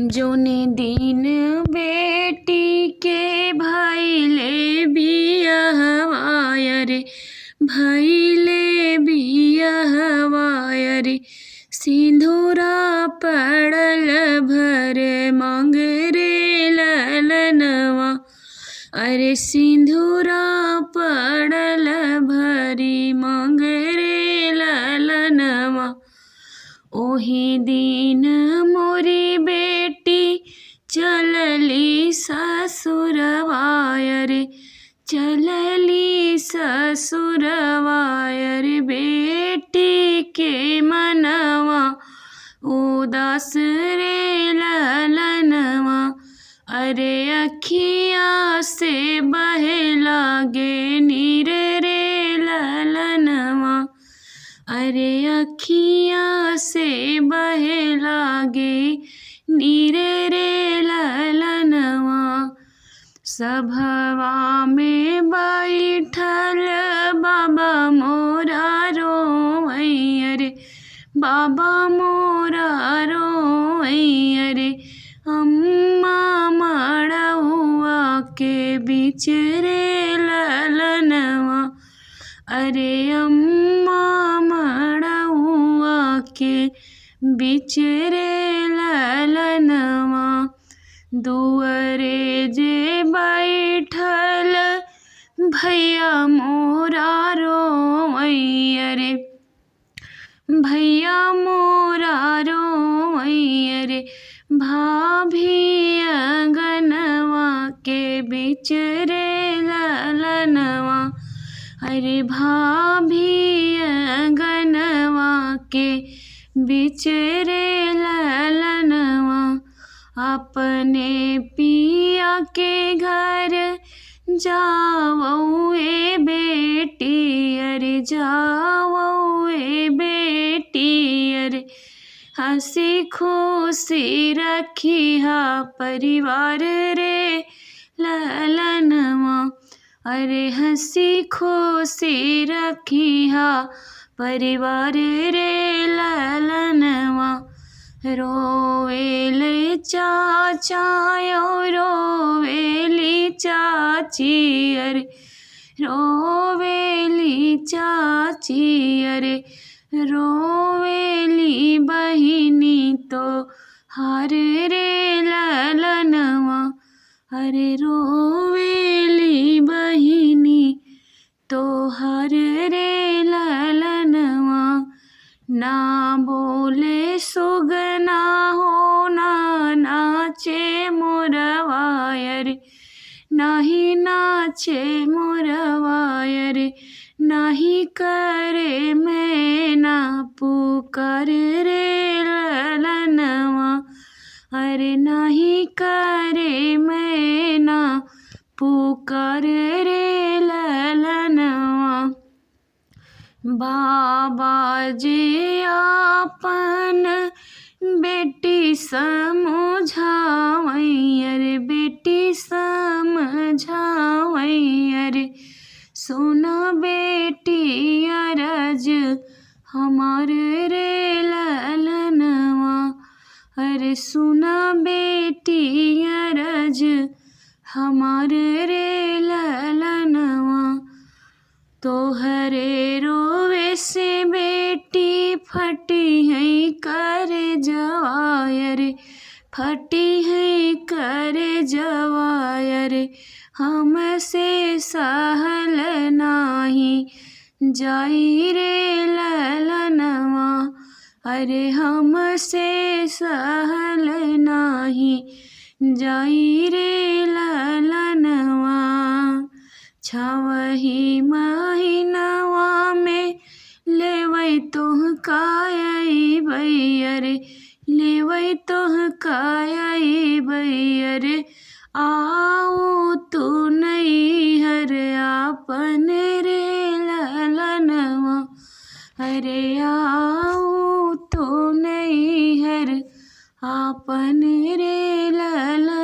जोने दिन बेटी के भइले बियाहवा रे, भइले बियाहवा रे, सिंदूरा पड़ल भर मांग रे ललनवा। अरे सिंदूरा पड़ल भरी मांग रे ललनवा। ओही दिन मोरी बेटी चलली ससुरवा रे, चलली ससुरवा रे, बेटी के मनवा उदास रे ललनवा। अरे अखियाँ से बहे लागे नीर रे ललनवा। अरे अखियाँ से बहे लागे नीर रे ललनवा। सभवा में बैठल बाबा मोरा रोवैया रे, बाबा मोरा रोवैया रे, अम्मा मड़उआ के बीच रे ललनवा। अरे अम्मा मड़उआ के बीच रे ललनवा। दुअरे जे बैठल भैया मोरा रोवैया रे, भैया मोरा रोवैया रे, भाभी अंगनवा के बीच रे ललनवा। अरे भाभी अंगनवा के बीच रे ललनवा। अपने पिया के घर जाओ ए बेटी, अरे जाओ ए बेटी, अरे हंसी खुशी रखिहा परिवार रे ललनवा। अरे हंसी खुशी रखिहा परिवार रे ललनवा। रोवेले चाचा रोवेली चाची, अरे रोवेली चाची, अरे रोवेली बहिनी तो हार रे ललनवा। अरे रोवेली बहिनी तो हार रे ललनवा। ना बोले सुगना हो ना नाचे मोरवा रे, नाही नाचे मोरवा रे, नाही करे मैना पुकार रे ललनवा। अरे नाही करे मैना पुकार रे ललनवा। बाबा जी आपन बेटी समझावैया रे, बेटी समझावैया रे, सुन बेटी अरज हमार रे ललनवा। अरे सुन बेटी अरज हमार रे ललनवा। तोहरे रोवे से बेटी फटी है करे जवाया रे, फटी है करे जवाया रे, हमसे सहल नाही जाई रे ललनवा। अरे हमसे सहल नाही जाई रे ललनवा। छावही महीनवा में लेवै तोह काई भैया रे, लेवै तोह काई भैया रे, आओ तू नैहर आपन रे ललनवा। अरे आओ तू नैहर आपन रे ललनवा।